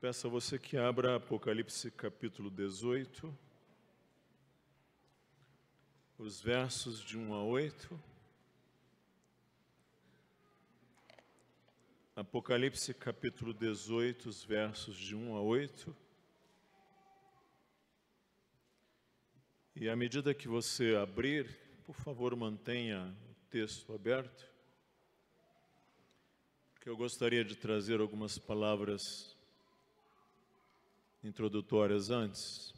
Peço a você que abra Apocalipse capítulo 18, os versos de 1 a 8. Apocalipse capítulo 18, os versos de 1 a 8. E à medida que você abrir, por favor, mantenha o texto aberto, porque eu gostaria de trazer algumas palavras introdutórias antes.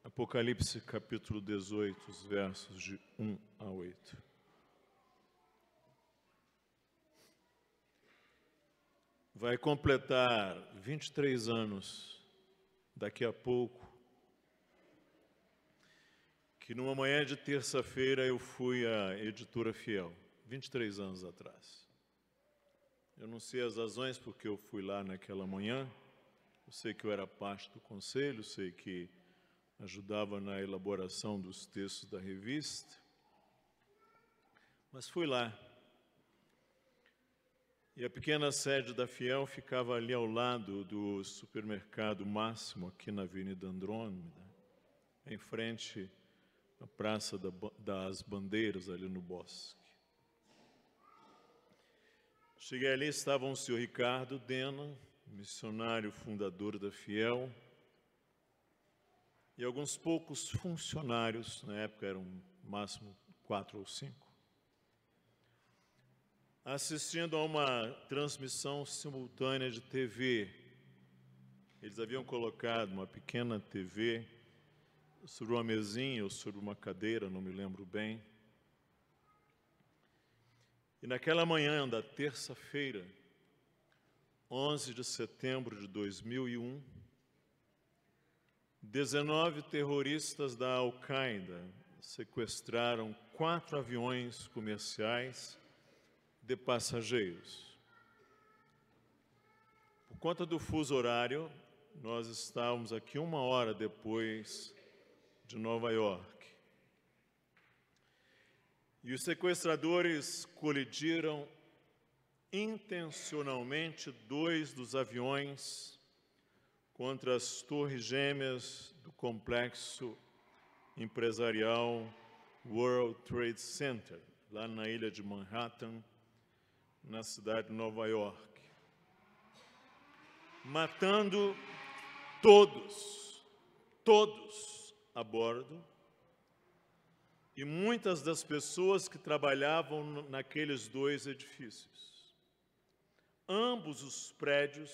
Apocalipse capítulo 18, os versos de 1 a 8. Vai completar 23 anos daqui a pouco, que numa manhã de terça-feira eu fui à Editora Fiel, 23 anos atrás. Eu não sei as razões porque eu fui lá naquela manhã. Eu sei que eu era parte do conselho, sei que ajudava na elaboração dos textos da revista, mas fui lá. E a pequena sede da Fiel ficava ali ao lado do supermercado Máximo, aqui na Avenida Andrômeda, em frente à Praça das Bandeiras, ali no Bosque. Cheguei ali, estavam o senhor Ricardo Dena, missionário fundador da Fiel, e alguns poucos funcionários, na época eram no máximo 4 ou 5, assistindo a uma transmissão simultânea de TV. Eles haviam colocado uma pequena TV sobre uma mesinha ou sobre uma cadeira, não me lembro bem. E naquela manhã da terça-feira, 11 de setembro de 2001, 19 terroristas da Al-Qaeda sequestraram 4 aviões comerciais de passageiros. Por conta do fuso horário, nós estávamos aqui 1 hora depois de Nova York. E os sequestradores colidiram intencionalmente 2 dos aviões contra as torres gêmeas do complexo empresarial World Trade Center, lá na ilha de Manhattan, na cidade de Nova York, matando todos a bordo, e muitas das pessoas que trabalhavam naqueles 2 edifícios. Ambos os prédios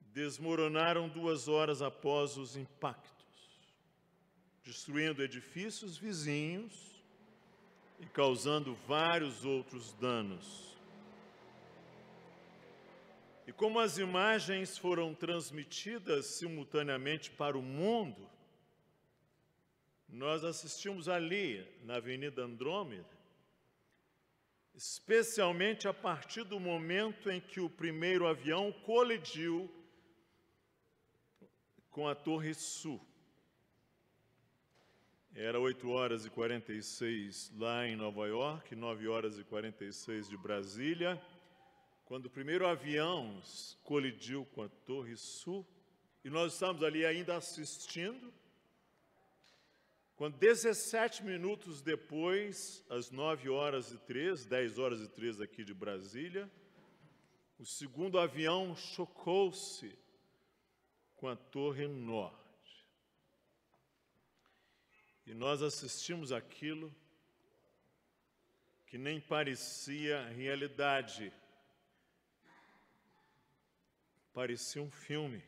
desmoronaram 2 horas após os impactos, destruindo edifícios vizinhos e causando vários outros danos. E como as imagens foram transmitidas simultaneamente para o mundo, nós assistimos ali, na Avenida Andrômeda, especialmente a partir do momento em que o primeiro avião colidiu com a Torre Sul. Era 8h46 lá em Nova York, 9h46 de Brasília, quando o primeiro avião colidiu com a Torre Sul, e nós estávamos ali ainda assistindo, quando 17 minutos depois, às 9h03, 10h03 aqui de Brasília, o segundo avião chocou-se com a Torre Norte. E nós assistimos aquilo que nem parecia realidade, parecia um filme.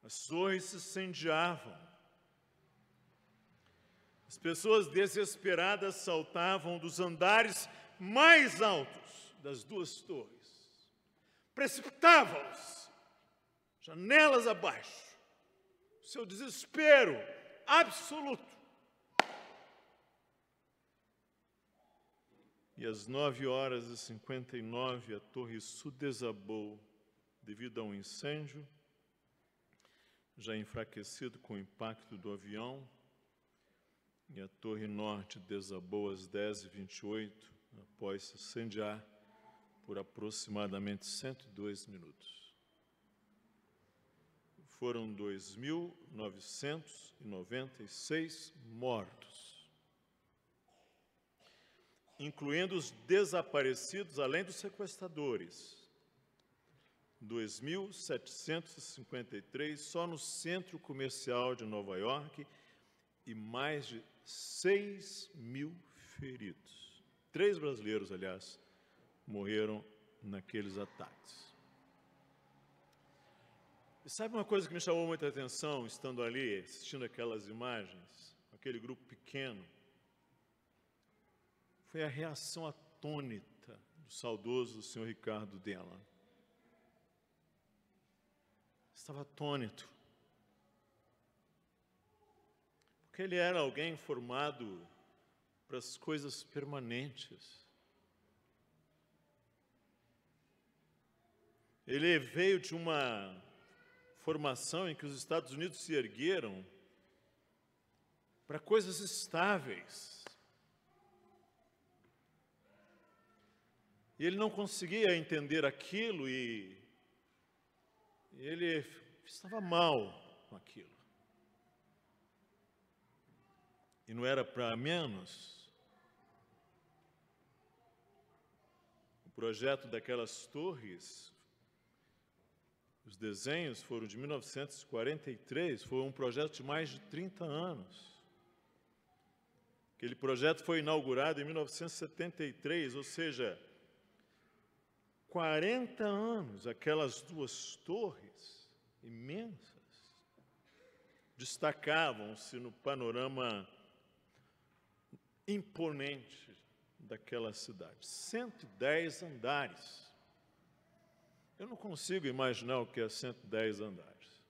As torres se incendiavam. As pessoas desesperadas saltavam dos andares mais altos das 2 torres. Precipitavam-se, janelas abaixo. Seu desespero absoluto. E às 9h59, a Torre Sul desabou devido a um incêndio, já enfraquecido com o impacto do avião, e a Torre Norte desabou às 10h28, após se incendiar por aproximadamente 102 minutos. Foram 2.996 mortos, incluindo os desaparecidos, além dos sequestradores. 2.753 só no centro comercial de Nova York e mais de 6.000 feridos. 3 brasileiros, aliás, morreram naqueles ataques. E sabe uma coisa que me chamou muita atenção, estando ali, assistindo aquelas imagens, aquele grupo pequeno? Foi a reação atônita do saudoso senhor Ricardo Della. Estava atônito. Porque ele era alguém formado para as coisas permanentes. Ele veio de uma formação em que os Estados Unidos se ergueram para coisas estáveis. E ele não conseguia entender aquilo e ele estava mal com aquilo. E não era para menos. O projeto daquelas torres, os desenhos foram de 1943, foi um projeto de mais de 30 anos. Aquele projeto foi inaugurado em 1973, ou seja, 40 anos, aquelas 2 torres imensas destacavam-se no panorama imponente daquela cidade. 110 andares. Eu não consigo imaginar o que é 110 andares.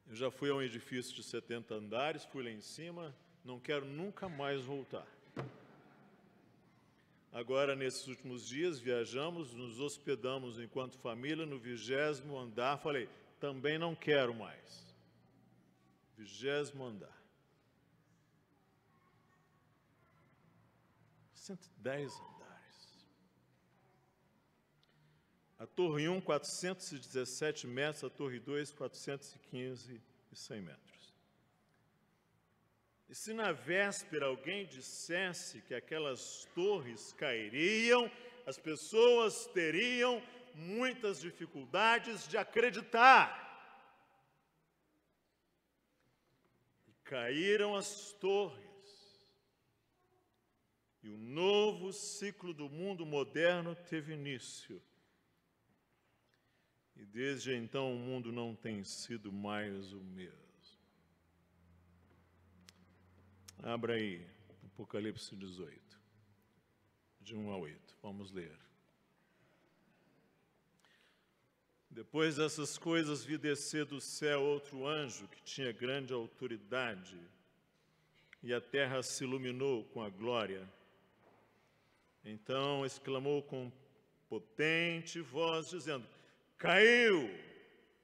Eu já fui a um edifício de 70 andares, fui lá em cima, não quero nunca mais voltar. Agora, nesses últimos dias, viajamos, nos hospedamos enquanto família no 20º andar. Falei, também não quero mais. 20º andar. 110 andares. A torre 1, 417 metros, a torre 2, 415 e 100 metros. E se na véspera alguém dissesse que aquelas torres cairiam, as pessoas teriam muitas dificuldades de acreditar. E caíram as torres. E o novo ciclo do mundo moderno teve início. E desde então o mundo não tem sido mais o mesmo. Abra aí, Apocalipse 18, de 1 a 8. Vamos ler. Depois dessas coisas, vi descer do céu outro anjo que tinha grande autoridade, e a terra se iluminou com a glória. Então exclamou com potente voz, dizendo: Caiu,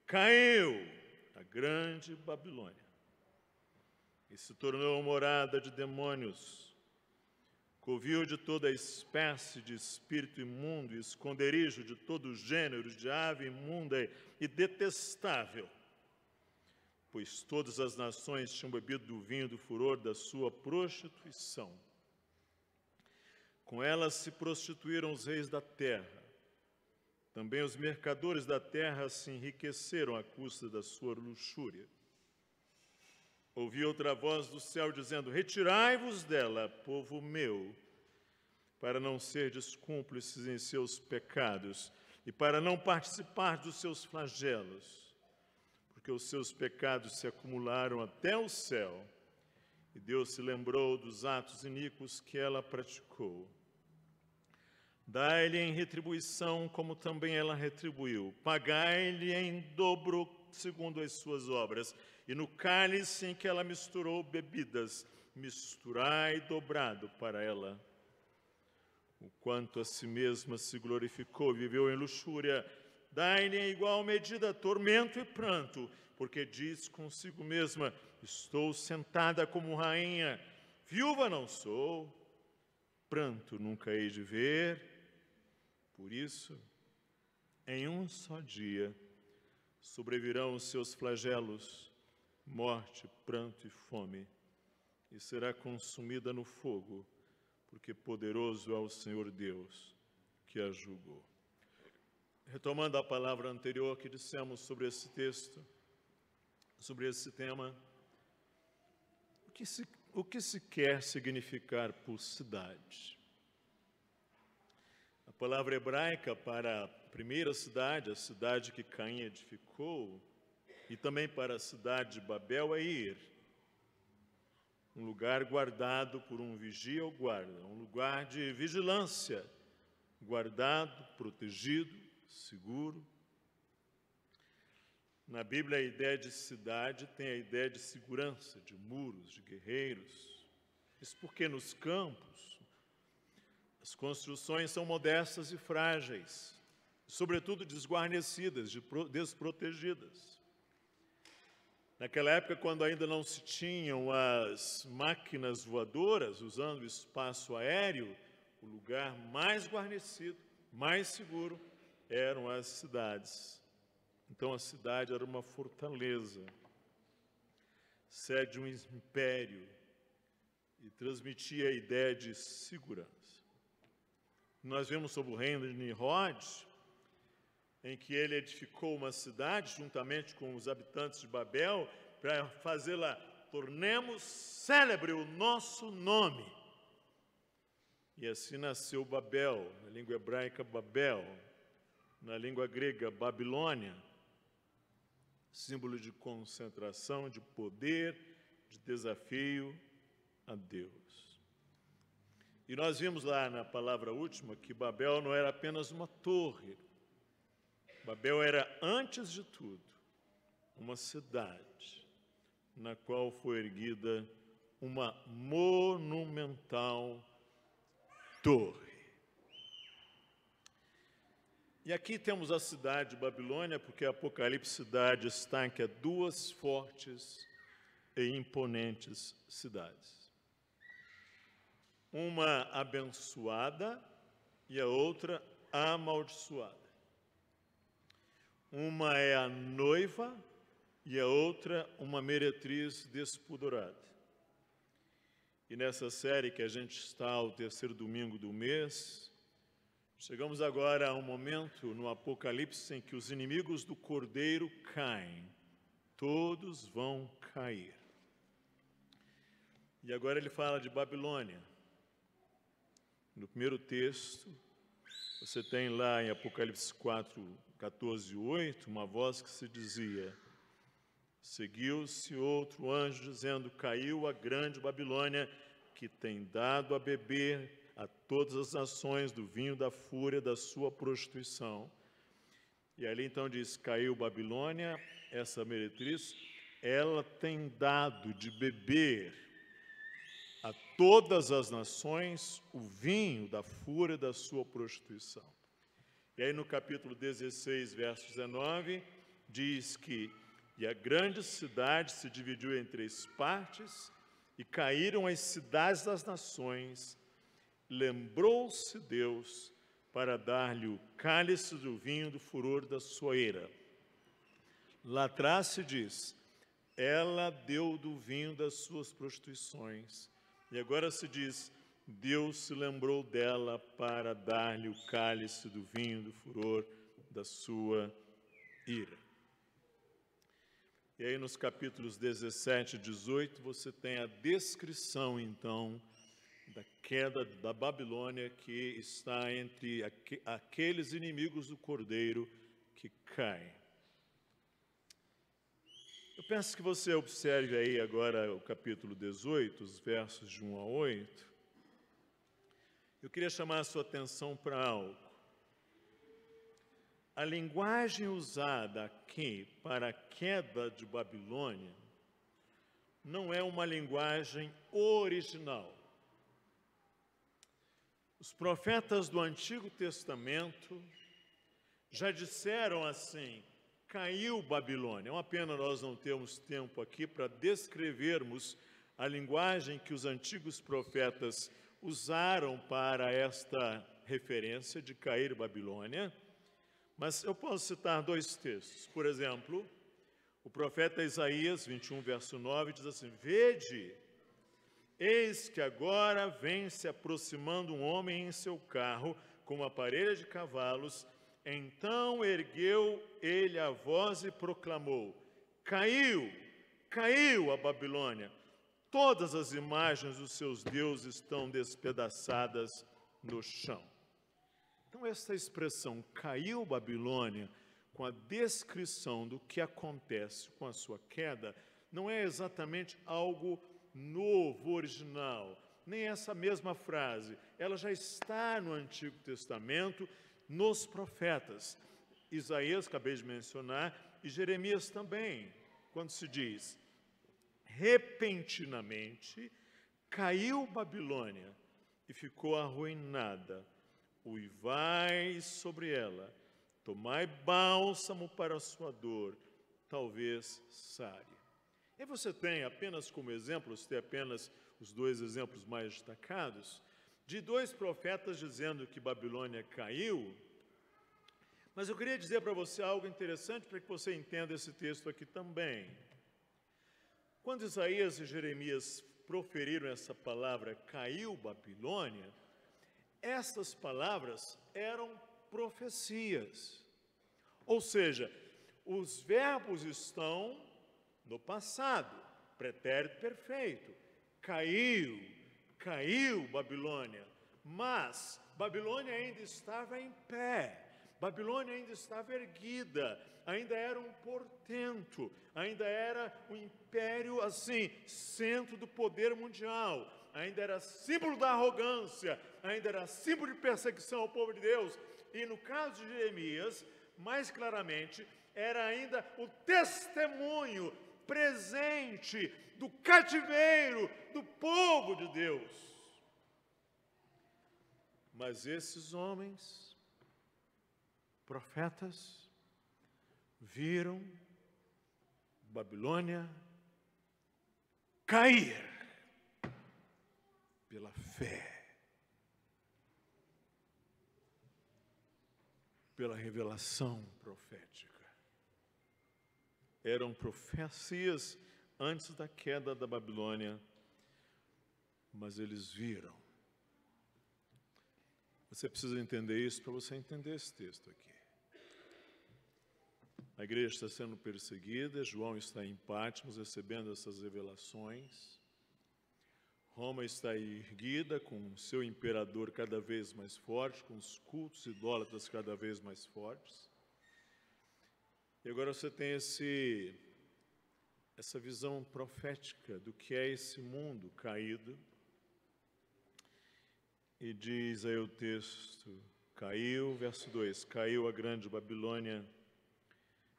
caiu a grande Babilônia, e se tornou morada de demônios, covil de toda espécie de espírito imundo e esconderijo de todo gênero de ave imunda e detestável, pois todas as nações tinham bebido do vinho do furor da sua prostituição. Com ela se prostituíram os reis da terra. Também os mercadores da terra se enriqueceram à custa da sua luxúria. Ouvi outra voz do céu dizendo: Retirai-vos dela, povo meu, para não serdes cúmplices em seus pecados e para não participar dos seus flagelos, porque os seus pecados se acumularam até o céu, e Deus se lembrou dos atos iníquos que ela praticou. Dai-lhe em retribuição, como também ela retribuiu. Pagai-lhe em dobro, segundo as suas obras. E no cálice em que ela misturou bebidas, misturai dobrado para ela. O quanto a si mesma se glorificou, viveu em luxúria, dai-lhe em igual medida tormento e pranto, porque diz consigo mesma: estou sentada como rainha, viúva não sou, pranto nunca hei de ver, Por isso, em um só dia, sobrevirão os seus flagelos, morte, pranto e fome, e será consumida no fogo, porque poderoso é o Senhor Deus que a julgou. Retomando a palavra anterior que dissemos sobre esse texto, sobre esse tema, o que se quer significar por cidade? A palavra hebraica para a primeira cidade, a cidade que Caim edificou, e também para a cidade de Babel é Ir, um lugar guardado por um vigia ou guarda, um lugar de vigilância, guardado, protegido, seguro. Na Bíblia, a ideia de cidade tem a ideia de segurança, de muros, de guerreiros. Isso porque nos campos, as construções são modestas e frágeis, sobretudo desguarnecidas, desprotegidas. Naquela época, quando ainda não se tinham as máquinas voadoras, usando o espaço aéreo, o lugar mais guarnecido, mais seguro, eram as cidades. Então a cidade era uma fortaleza, sede de um império, e transmitia a ideia de segurança. Nós vemos sobre o reino de Nimrod, em que ele edificou uma cidade juntamente com os habitantes de Babel, para fazê-la, tornemos célebre o nosso nome. E assim nasceu Babel, na língua hebraica Babel, na língua grega Babilônia, símbolo de concentração, de poder, de desafio a Deus. E nós vimos lá na palavra última que Babel não era apenas uma torre. Babel era, antes de tudo, uma cidade na qual foi erguida uma monumental torre. E aqui temos a cidade de Babilônia, porque Apocalipse destaque a duas fortes e imponentes cidades. Uma abençoada e a outra amaldiçoada. Uma é a noiva e a outra uma meretriz despudorada. E nessa série que a gente está ao terceiro domingo do mês, chegamos agora a um momento no Apocalipse em que os inimigos do Cordeiro caem. Todos vão cair. E agora ele fala de Babilônia. No primeiro texto, você tem lá em Apocalipse 4, 14 e 8, uma voz que se dizia: seguiu-se outro anjo dizendo, caiu a grande Babilônia, que tem dado a beber a todas as nações do vinho da fúria da sua prostituição. E ali então diz, caiu Babilônia, essa meretriz, ela tem dado de beber a todas as nações o vinho da fúria da sua prostituição. E aí no capítulo 16, verso 19, diz que e a grande cidade se dividiu em 3 partes, e caíram as cidades das nações. Lembrou-se Deus para dar-lhe o cálice do vinho do furor da sua ira. Lá atrás se diz, ela deu do vinho das suas prostituições. E agora se diz, Deus se lembrou dela para dar-lhe o cálice do vinho do furor da sua ira. E aí nos capítulos 17 e 18 você tem a descrição então da queda da Babilônia que está entre aqueles inimigos do Cordeiro que caem. Eu peço que você observe aí agora o capítulo 18, os versos de 1 a 8. Eu queria chamar a sua atenção para algo. A linguagem usada aqui para a queda de Babilônia não é uma linguagem original. Os profetas do Antigo Testamento já disseram assim, caiu Babilônia. É uma pena nós não termos tempo aqui para descrevermos a linguagem que os antigos profetas usaram para esta referência de cair Babilônia, mas eu posso citar dois textos. Por exemplo, o profeta Isaías, 21, verso 9, diz assim: Vede, eis que agora vem se aproximando um homem em seu carro, com uma parelha de cavalos. Então ergueu ele a voz e proclamou: Caiu, caiu a Babilônia. Todas as imagens dos seus deuses estão despedaçadas no chão. Então, essa expressão, caiu Babilônia, com a descrição do que acontece com a sua queda, não é exatamente algo novo, original, nem essa mesma frase. Ela já está no Antigo Testamento, nos profetas. Isaías, acabei de mencionar, e Jeremias também, quando se diz: repentinamente caiu Babilônia e ficou arruinada. Uivai sobre ela, tomai bálsamo para a sua dor, talvez sare. E você tem apenas como exemplos, tem apenas os dois exemplos mais destacados, de dois profetas dizendo que Babilônia caiu. Mas eu queria dizer para você algo interessante para que você entenda esse texto aqui também. Quando Isaías e Jeremias proferiram essa palavra, caiu Babilônia, essas palavras eram profecias. Ou seja, os verbos estão no passado, pretérito perfeito. Caiu, caiu Babilônia, mas Babilônia ainda estava em pé. Babilônia ainda estava erguida, ainda era um portento, ainda era um império assim, centro do poder mundial, ainda era símbolo da arrogância, ainda era símbolo de perseguição ao povo de Deus. E no caso de Jeremias, mais claramente, era ainda o testemunho presente do cativeiro do povo de Deus. Mas esses homens, profetas, viram Babilônia cair pela fé, pela revelação profética. Eram profecias antes da queda da Babilônia, mas eles viram. Você precisa entender isso para você entender esse texto aqui. A igreja está sendo perseguida, João está em Patmos recebendo essas revelações. Roma está erguida com o seu imperador cada vez mais forte, com os cultos idólatras cada vez mais fortes. E agora você tem essa visão profética do que é esse mundo caído. E diz aí o texto, caiu, verso 2, caiu a grande Babilônia,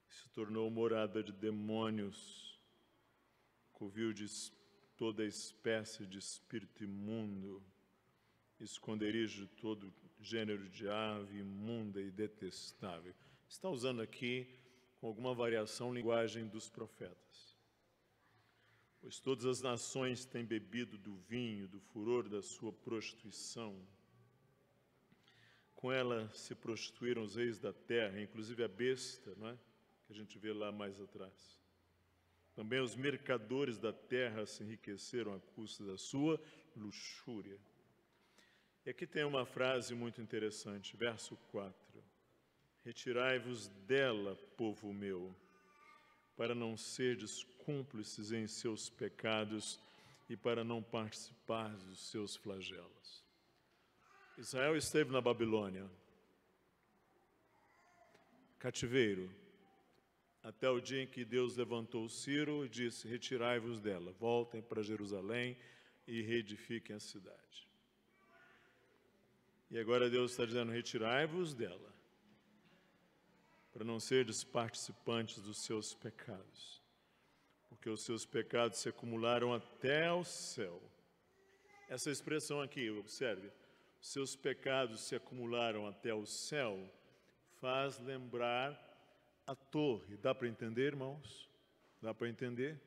se tornou morada de demônios, covil de toda espécie de espírito imundo, esconderijo de todo gênero de ave imunda e detestável. Está usando aqui, com alguma variação, linguagem dos profetas. Pois todas as nações têm bebido do vinho, do furor da sua prostituição. Com ela se prostituíram os reis da terra, inclusive a besta, não é? Que a gente vê lá mais atrás. Também os mercadores da terra se enriqueceram à custa da sua luxúria. E aqui tem uma frase muito interessante, verso 4. Retirai-vos dela, povo meu, para não serdes cúmplices em seus pecados e para não participar dos seus flagelos. Israel esteve na Babilônia, cativeiro, até o dia em que Deus levantou Ciro e disse, retirai-vos dela, voltem para Jerusalém e reedifiquem a cidade. E agora Deus está dizendo, retirai-vos dela, para não serdes participantes dos seus pecados, porque os seus pecados se acumularam até ao céu. Essa expressão aqui, observe, os seus pecados se acumularam até o céu, faz lembrar a torre. Dá para entender, irmãos? Dá para entender?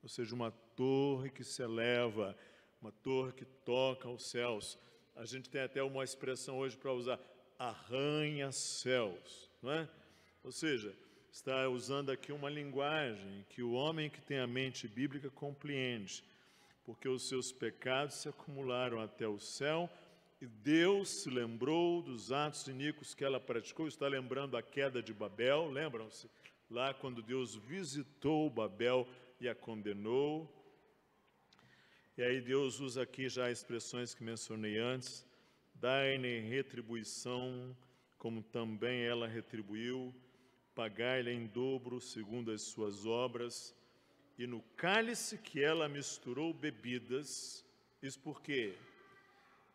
Ou seja, uma torre que se eleva, uma torre que toca aos céus. A gente tem até uma expressão hoje para usar, arranha-céus, não é? Ou seja, está usando aqui uma linguagem que o homem que tem a mente bíblica compreende, porque os seus pecados se acumularam até o céu e Deus se lembrou dos atos iníquos que ela praticou. Está lembrando a queda de Babel, lembram-se? Lá quando Deus visitou Babel e a condenou. E aí Deus usa aqui já expressões que mencionei antes, dai-lhe retribuição, como também ela retribuiu, pagai-lhe em dobro segundo as suas obras, e no cálice que ela misturou bebidas, isso porque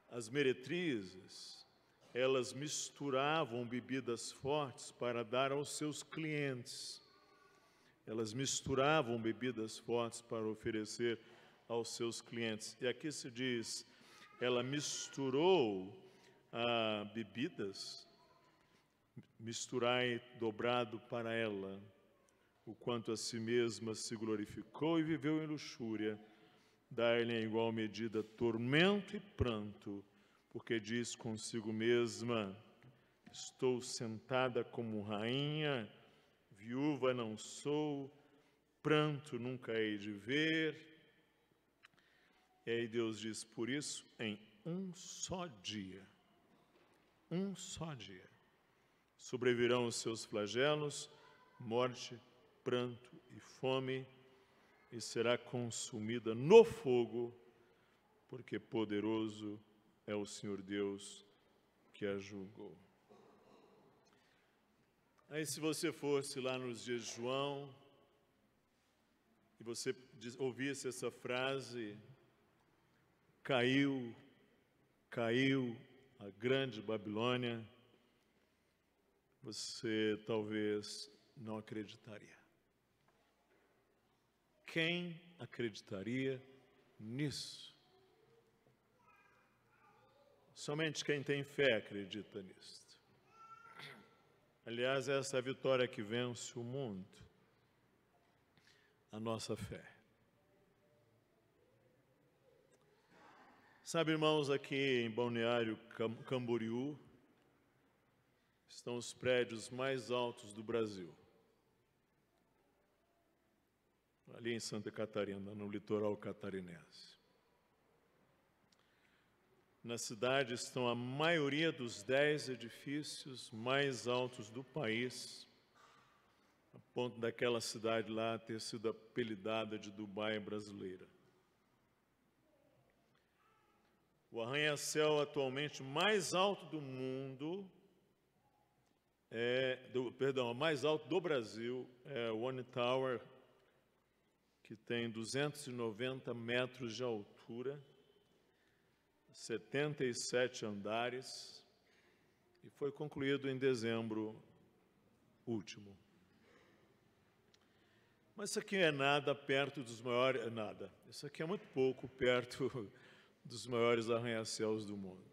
as meretrizes, elas misturavam bebidas fortes para dar aos seus clientes. Elas misturavam bebidas fortes para oferecer aos seus clientes. E aqui se diz, ela misturou bebidas, misturai dobrado para ela, o quanto a si mesma se glorificou e viveu em luxúria, dar-lhe em igual medida tormento e pranto, porque diz consigo mesma, estou sentada como rainha, viúva não sou, pranto nunca hei de ver. E aí Deus diz, por isso, em um só dia, sobrevirão os seus flagelos, morte, pranto e fome, e será consumida no fogo, porque poderoso é o Senhor Deus que a julgou. Aí se você fosse lá nos dias de João, e você ouvisse essa frase, caiu a grande Babilônia, você talvez não acreditaria. Quem acreditaria nisso? Somente quem tem fé acredita nisso. Aliás, essa é a vitória que vence o mundo, a nossa fé. Sabe, irmãos, aqui em Balneário Camboriú, estão os prédios mais altos do Brasil. Ali em Santa Catarina, no litoral catarinense. Na cidade estão a maioria dos 10 edifícios mais altos do país, a ponto daquela cidade lá ter sido apelidada de Dubai brasileira. O arranha-céu atualmente mais alto do mundo, mais alto do Brasil, é o One Tower, que tem 290 metros de altura, 77 andares, e foi concluído em dezembro último. Mas isso aqui é nada perto dos maiores, isso aqui é muito pouco perto dos maiores arranha-céus do mundo.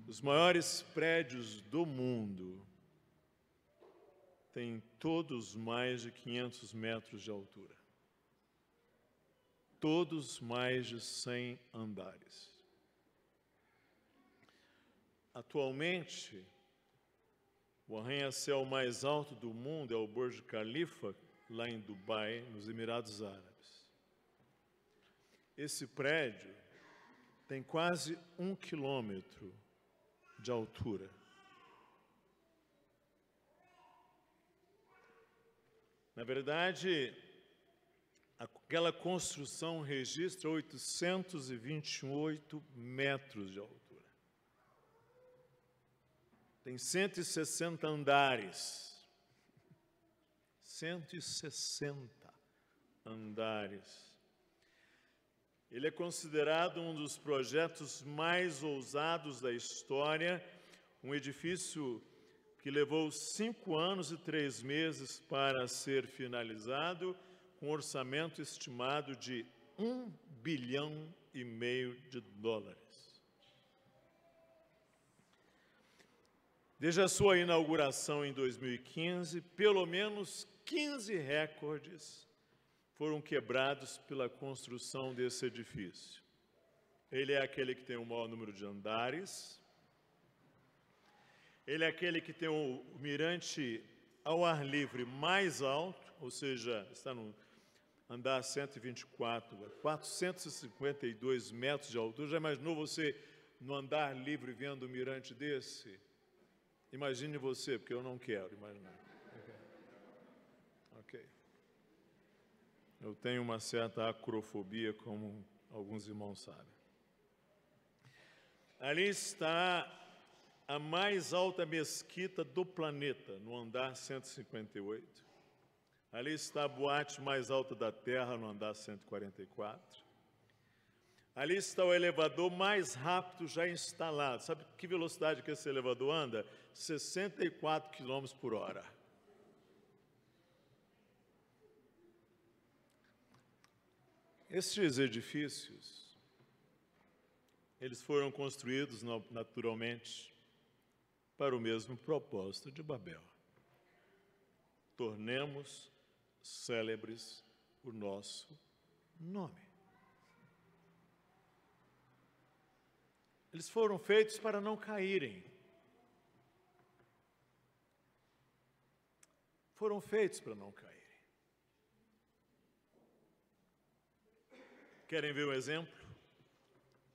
Os maiores prédios do mundo têm todos mais de 500 metros de altura. Todos mais de 100 andares. Atualmente, o arranha-céu mais alto do mundo é o Burj Khalifa, lá em Dubai, nos Emirados Árabes. Esse prédio tem quase 1 quilômetro de altura. Na verdade, aquela construção registra 828 metros de altura. Tem 160 andares. 160 andares. Ele é considerado um dos projetos mais ousados da história, um edifício que levou 5 anos e 3 meses para ser finalizado, com um orçamento estimado de $1,5 bilhão. Desde a sua inauguração em 2015, pelo menos 15 recordes foram quebrados pela construção desse edifício. Ele é aquele que tem o maior número de andares. Ele é aquele que tem o mirante ao ar livre mais alto, ou seja, está no andar 124, 452 metros de altura. Já imaginou você no andar livre vendo um mirante desse? Imagine você, porque eu não quero imaginar. Ok. Eu tenho uma certa acrofobia, como alguns irmãos sabem. Ali está a mais alta mesquita do planeta, no andar 158. Ali está a boate mais alta da Terra, no andar 144. Ali está o elevador mais rápido já instalado. Sabe que velocidade que esse elevador anda? 64 km por hora. Estes edifícios, eles foram construídos naturalmente para o mesmo propósito de Babel. Tornemos célebres o nosso nome. Eles foram feitos para não caírem. Foram feitos para não caírem. Querem ver um exemplo?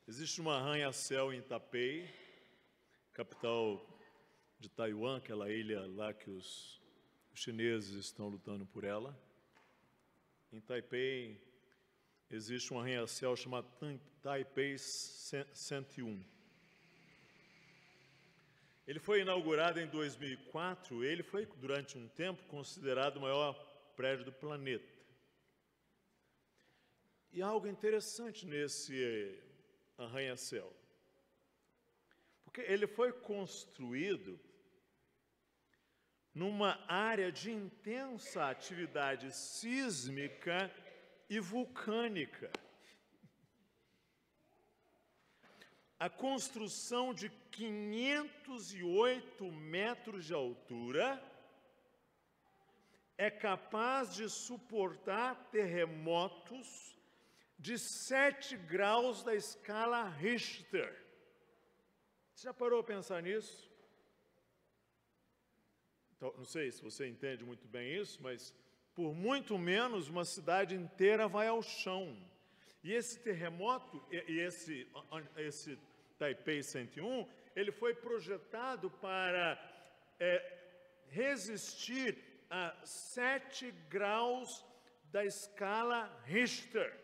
Existe uma arranha-céu em Taipei, capital de Taiwan, aquela ilha lá que os chineses estão lutando por ela. Em Taipei existe um arranha-céu chamado Taipei 101. Ele foi inaugurado em 2004, ele foi durante um tempo considerado o maior prédio do planeta. E há algo interessante nesse arranha-céu, porque ele foi construído numa área de intensa atividade sísmica e vulcânica. A construção de 508 metros de altura é capaz de suportar terremotos de 7 graus da escala Richter. Você já parou a pensar nisso? Então, não sei se você entende muito bem isso, mas por muito menos uma cidade inteira vai ao chão. E esse terremoto, esse Taipei 101, ele foi projetado para resistir a 7 graus da escala Richter.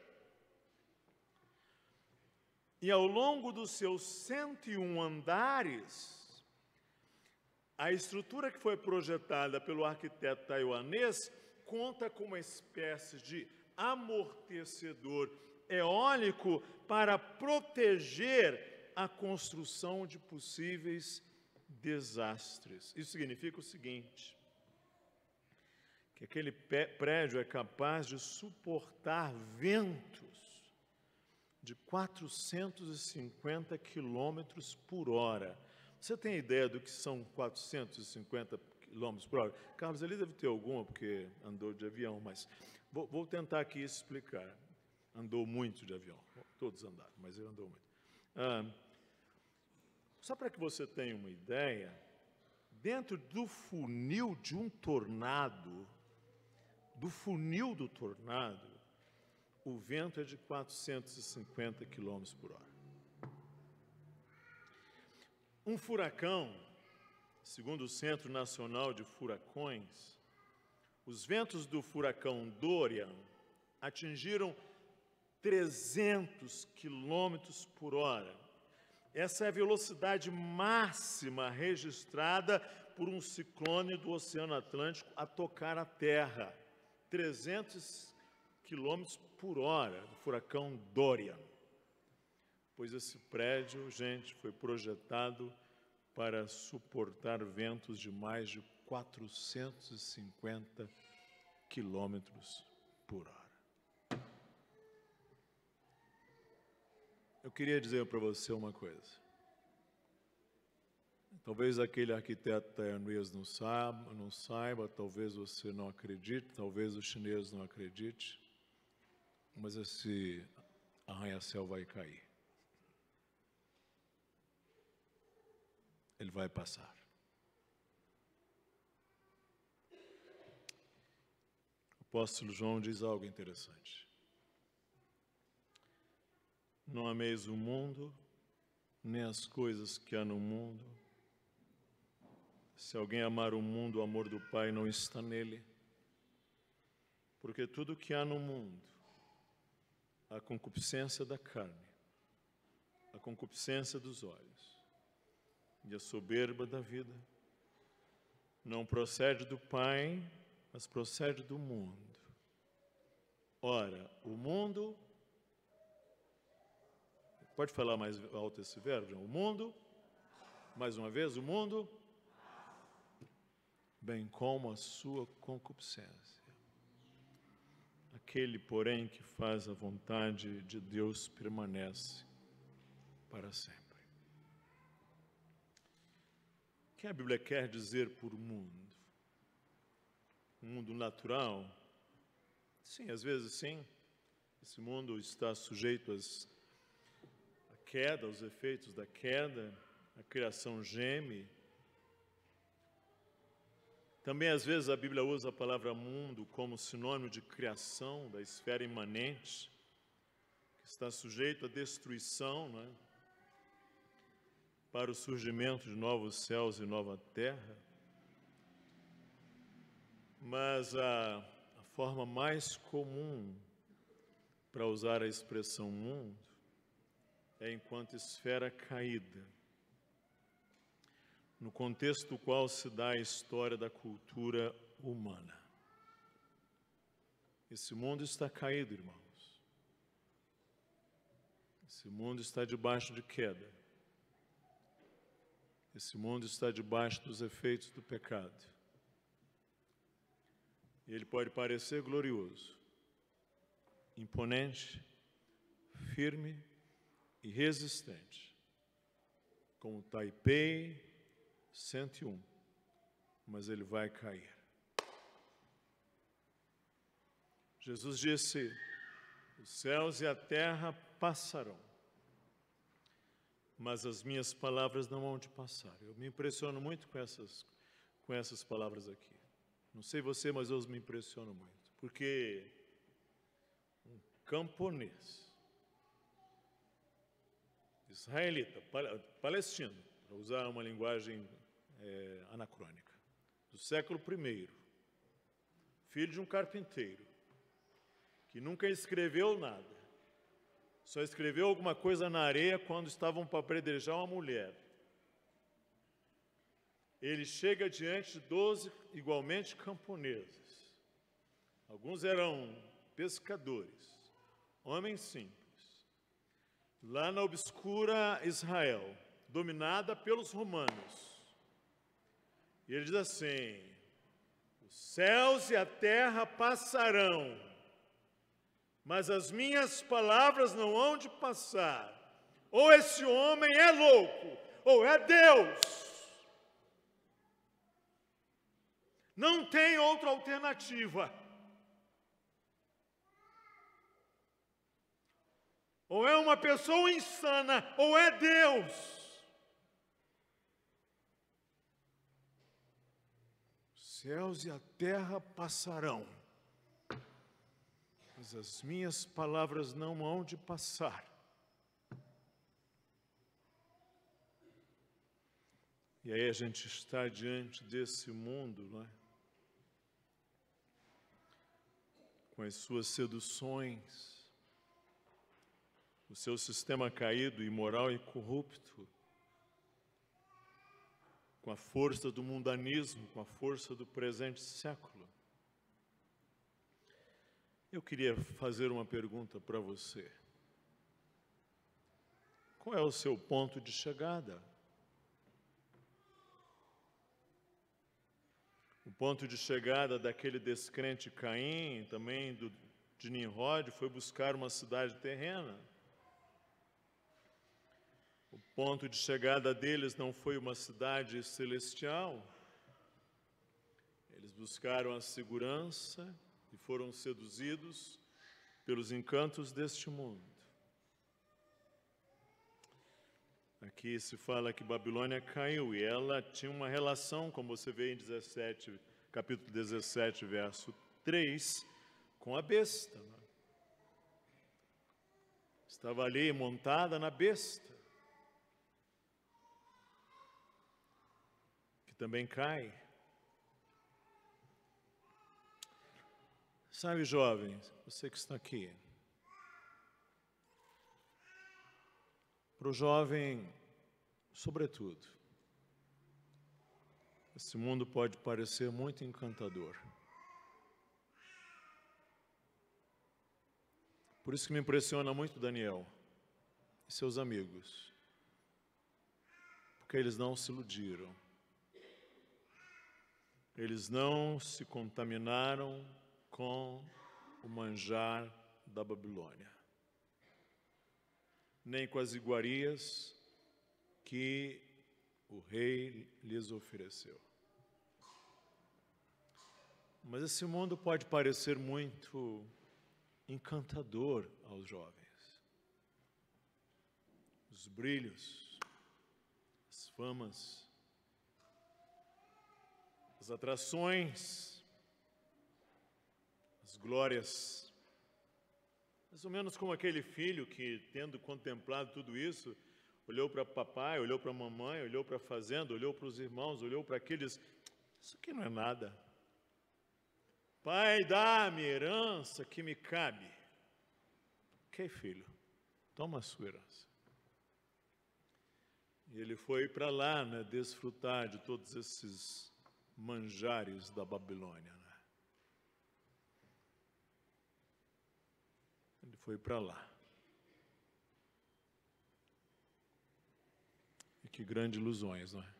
E ao longo dos seus 101 andares, a estrutura que foi projetada pelo arquiteto taiwanês conta com uma espécie de amortecedor eólico para proteger a construção de possíveis desastres. Isso significa o seguinte, que aquele prédio é capaz de suportar ventos de 450 quilômetros por hora. Você tem ideia do que são 450 quilômetros por hora? Carlos, ele deve ter alguma, porque andou de avião, mas vou tentar aqui explicar. Andou muito de avião, todos andaram, mas ele andou muito. Só para que você tenha uma ideia, dentro do funil de um tornado, do funil do tornado, o vento é de 450 quilômetros por hora. Um furacão, segundo o Centro Nacional de Furacões, os ventos do furacão Dorian atingiram 300 quilômetros por hora. Essa é a velocidade máxima registrada por um ciclone do Oceano Atlântico a tocar a Terra. 300 quilômetros por hora, do furacão Dorian. Pois esse prédio, gente, foi projetado para suportar ventos de mais de 450 quilômetros por hora. Eu queria dizer para você uma coisa. Talvez aquele arquiteto taiwanês não saiba, talvez você não acredite, talvez o chinês não acredite, mas esse arranha-céu vai cair. ele vai passar. O apóstolo João diz algo interessante. Não ameis o mundo, nem as coisas que há no mundo. Se alguém amar o mundo, o amor do Pai não está nele. Porque tudo que há no mundo, a concupiscência da carne, a concupiscência dos olhos e a soberba da vida, não procede do Pai, mas procede do mundo. Ora, o mundo... Pode falar mais alto esse verbo? O mundo, mais uma vez, o mundo, bem como a sua concupiscência. Aquele, porém, que faz a vontade de Deus permanece para sempre. O que a Bíblia quer dizer por mundo? Um mundo natural? Sim, às vezes sim. Esse mundo está sujeito à queda, aos efeitos da queda, a criação geme. Também, às vezes, a Bíblia usa a palavra mundo como sinônimo de criação, da esfera imanente, que está sujeito à destruição, né? Para o surgimento de novos céus e nova terra. Mas a forma mais comum para usar a expressão mundo é enquanto esfera caída, no contexto do qual se dá a história da cultura humana. Esse mundo está caído, irmãos. Esse mundo está debaixo de queda. Esse mundo está debaixo dos efeitos do pecado. Ele pode parecer glorioso, imponente, firme e resistente, como Taipei 101, mas ele vai cair. Jesus disse: os céus e a terra passarão, mas as minhas palavras não hão de passar. Eu me impressiono muito com essas palavras aqui. Não sei você, mas eu me impressiono muito, porque um camponês, israelita, palestino, para usar uma linguagem anacrônica, do século I, filho de um carpinteiro, que nunca escreveu nada, só escreveu alguma coisa na areia quando estavam para apedrejar uma mulher. Ele chega diante de 12 igualmente camponeses. Alguns eram pescadores, homens simples, lá na obscura Israel, dominada pelos romanos. E ele diz assim: os céus e a terra passarão, mas as minhas palavras não hão de passar. Ou esse homem é louco, ou é Deus. Não tem outra alternativa. Ou é uma pessoa insana, ou é Deus. Os céus e a terra passarão, mas as minhas palavras não hão de passar. E aí a gente está diante desse mundo, não é? Com as suas seduções, o seu sistema caído, imoral e corrupto, com a força do mundanismo, com a força do presente século. Eu queria fazer uma pergunta para você. Qual é o seu ponto de chegada? O ponto de chegada daquele descrente Caim, também de Nimrod, foi buscar uma cidade terrena. O ponto de chegada deles não foi uma cidade celestial. Eles buscaram a segurança e foram seduzidos pelos encantos deste mundo. Aqui se fala que Babilônia caiu e ela tinha uma relação, como você vê em capítulo 17, verso 3, com a besta. Estava ali montada na besta, que também cai. Sabe, jovens, você que está aqui, para o jovem, sobretudo, esse mundo pode parecer muito encantador. Por isso que me impressiona muito Daniel e seus amigos, porque eles não se iludiram, eles não se contaminaram com o manjar da Babilônia, nem com as iguarias que o rei lhes ofereceu. Mas esse mundo pode parecer muito encantador aos jovens. Os brilhos, as famas, as atrações, as glórias. Mais ou menos como aquele filho que, tendo contemplado tudo isso, olhou para papai, olhou para a mamãe, olhou para a fazenda, olhou para os irmãos, olhou para aqueles... Isso aqui não é nada. Pai, dá-me herança que me cabe. Ok, filho, toma a sua herança. E ele foi para lá, né, desfrutar de todos esses manjares da Babilônia. Né? Ele foi para lá. E que grandes ilusões, não é?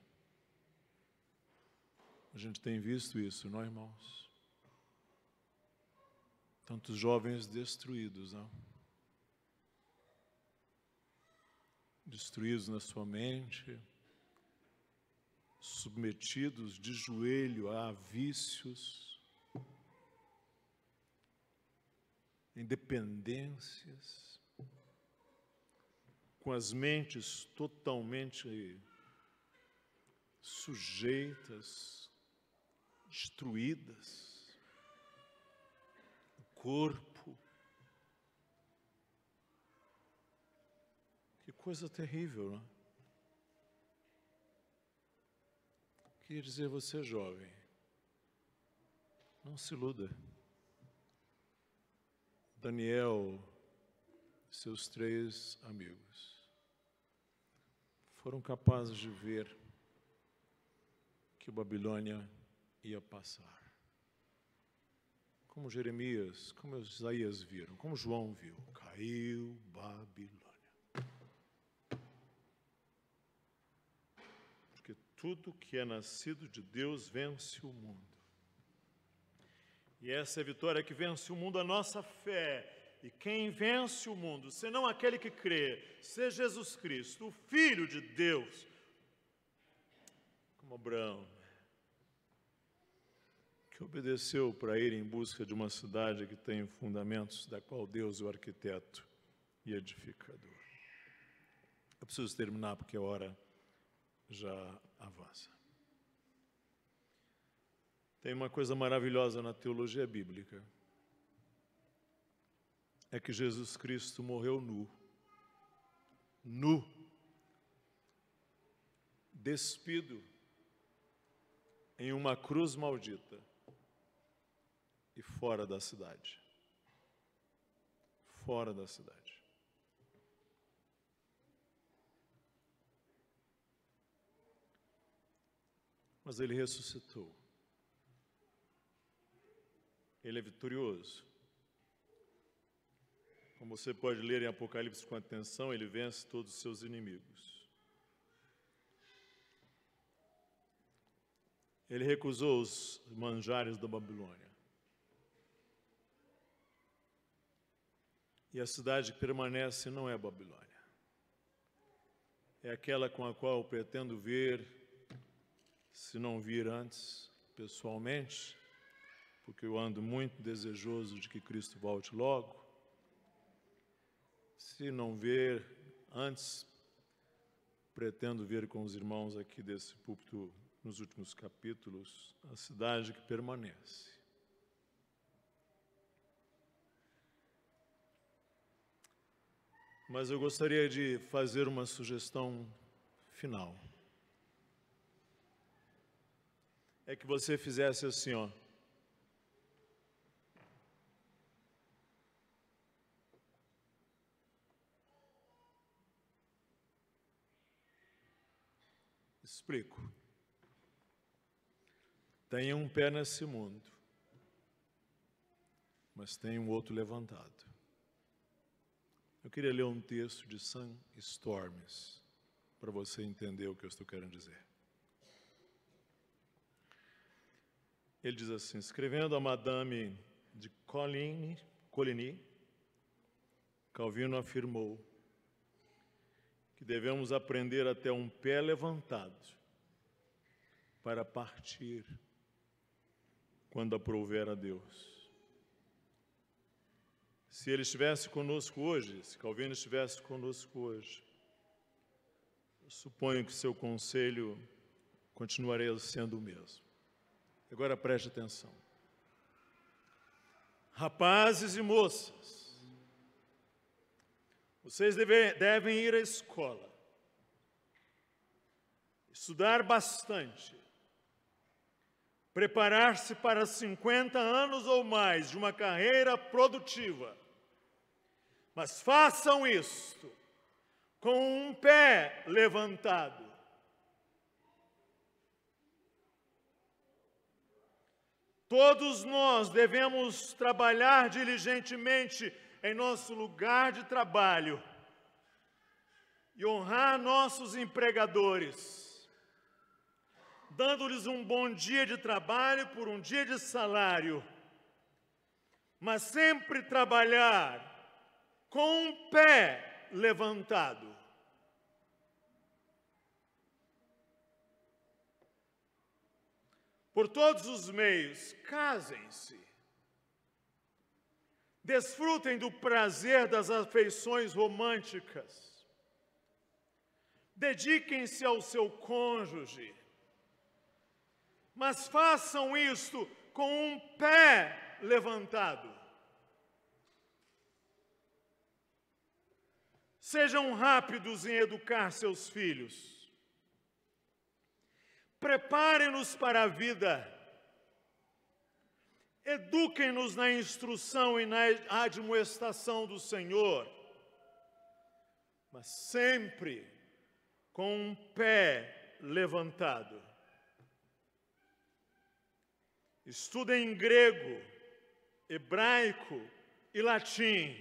A gente tem visto isso, não é, irmãos? Tantos jovens destruídos, não? Destruídos na sua mente, submetidos de joelho a vícios, independências, com as mentes totalmente sujeitas, destruídas, o corpo. Que coisa terrível, não é? Queria dizer a você, jovem, não se iluda. Daniel e seus 3 amigos foram capazes de ver que Babilônia ia passar. Como Jeremias, como Isaías viram, como João viu, caiu Babilônia. Porque tudo que é nascido de Deus vence o mundo. E essa é a vitória que vence o mundo, a nossa fé. E quem vence o mundo, senão aquele que crê, ser Jesus Cristo, o Filho de Deus, como Abraão, que obedeceu para ir em busca de uma cidade que tem fundamentos, da qual Deus é o arquiteto e edificador. Eu preciso terminar porque a hora já avança. Tem uma coisa maravilhosa na teologia bíblica. É que Jesus Cristo morreu nu, despido, em uma cruz maldita e fora da cidade. Fora da cidade. Mas ele ressuscitou. Ele é vitorioso. Como você pode ler em Apocalipse com atenção, ele vence todos os seus inimigos. Ele recusou os manjares da Babilônia. E a cidade que permanece não é a Babilônia. É aquela com a qual eu pretendo ver, se não vir antes, pessoalmente, porque eu ando muito desejoso de que Cristo volte logo. Se não ver antes, pretendo ver com os irmãos aqui desse púlpito nos últimos capítulos, a cidade que permanece. Mas eu gostaria de fazer uma sugestão final. É que você fizesse assim, ó. Explico. Tem um pé nesse mundo, mas tem um outro levantado. Eu queria ler um texto de Sam Storms, para você entender o que eu estou querendo dizer. Ele diz assim, escrevendo a Madame de Coligny, Calvino afirmou que devemos aprender a ter um pé levantado para partir quando aprouver a Deus. Se ele estivesse conosco hoje, se Calvino estivesse conosco hoje, eu suponho que seu conselho continuaria sendo o mesmo. Agora preste atenção. Rapazes e moças, vocês devem ir à escola, estudar bastante, preparar-se para 50 anos ou mais de uma carreira produtiva. Mas façam isto com um pé levantado. Todos nós devemos trabalhar diligentemente em nosso lugar de trabalho e honrar nossos empregadores, dando-lhes um bom dia de trabalho por um dia de salário, mas sempre trabalhar com um pé levantado. Por todos os meios, casem-se. Desfrutem do prazer das afeições românticas. Dediquem-se ao seu cônjuge. Mas façam isto com um pé levantado. Sejam rápidos em educar seus filhos. Preparem-nos para a vida. Eduquem-nos na instrução e na admoestação do Senhor, mas sempre com um pé levantado. Estudem grego, hebraico e latim,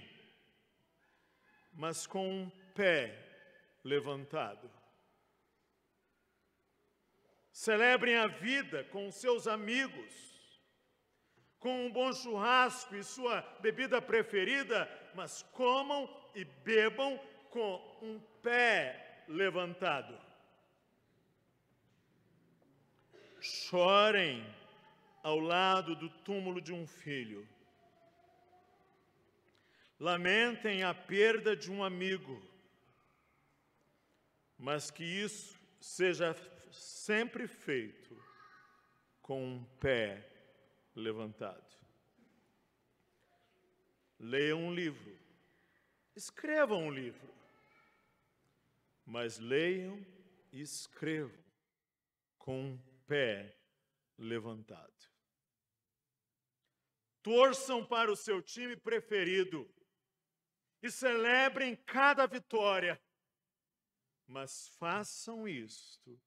mas com um pé levantado. Celebrem a vida com seus amigos, com um bom churrasco e sua bebida preferida, mas comam e bebam com um pé levantado. Chorem ao lado do túmulo de um filho. Lamentem a perda de um amigo, mas que isso seja sempre feito com um pé levantado. Leiam um livro, escrevam um livro, mas leiam e escrevam com um pé levantado. Torçam para o seu time preferido e celebrem cada vitória, mas façam isto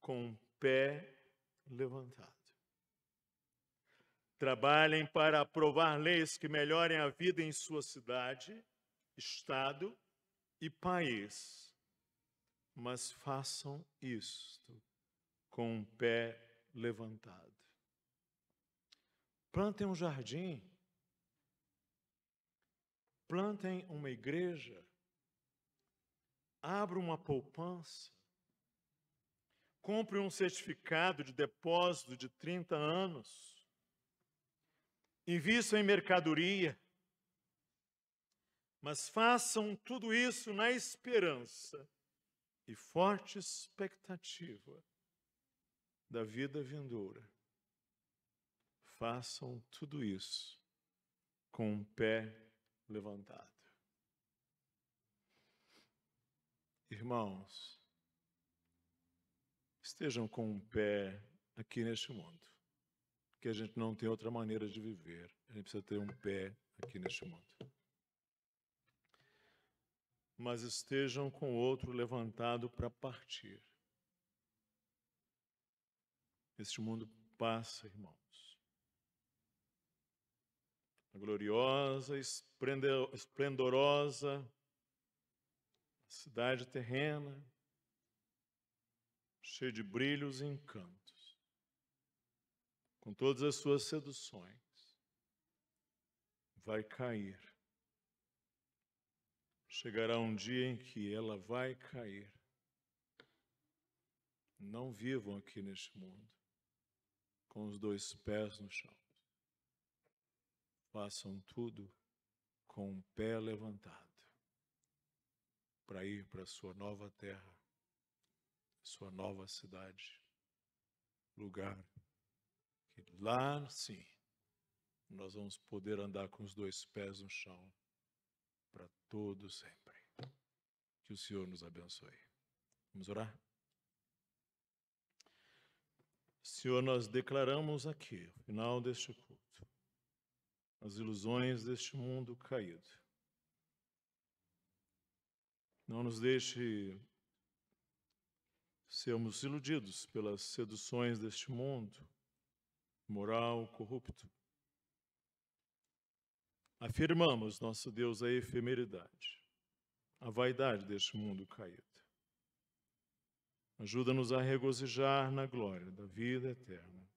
com um pé levantado. Trabalhem para aprovar leis que melhorem a vida em sua cidade, estado e país, mas façam isto com um pé levantado. Plantem um jardim, plantem uma igreja, abram uma poupança, compre um certificado de depósito de 30 anos, invistam em mercadoria, mas façam tudo isso na esperança e forte expectativa da vida vindoura, façam tudo isso com um pé levantado. Irmãos, estejam com um pé aqui neste mundo, porque a gente não tem outra maneira de viver. A gente precisa ter um pé aqui neste mundo. Mas estejam com o outro levantado para partir. Este mundo passa, irmãos. A gloriosa, esplendorosa cidade terrena, cheia de brilhos e encantos, com todas as suas seduções, vai cair. Chegará um dia em que ela vai cair. Não vivam aqui neste mundo com os dois pés no chão. Façam tudo com um pé levantado para ir para a sua nova terra, sua nova cidade, lugar que lá sim nós vamos poder andar com os dois pés no chão para todo sempre. Que o Senhor nos abençoe. Vamos orar? Senhor, nós declaramos aqui, no final deste culto, as ilusões deste mundo caído. Não nos deixe sermos iludidos pelas seduções deste mundo, moral, corrupto. Afirmamos, nosso Deus, a efemeridade, a vaidade deste mundo caído. Ajuda-nos a regozijar na glória da vida eterna,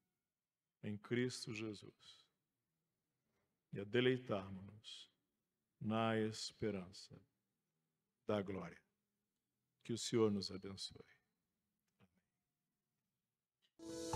em Cristo Jesus, e a deleitarmos-nos na esperança da glória. Que o Senhor nos abençoe. Amém.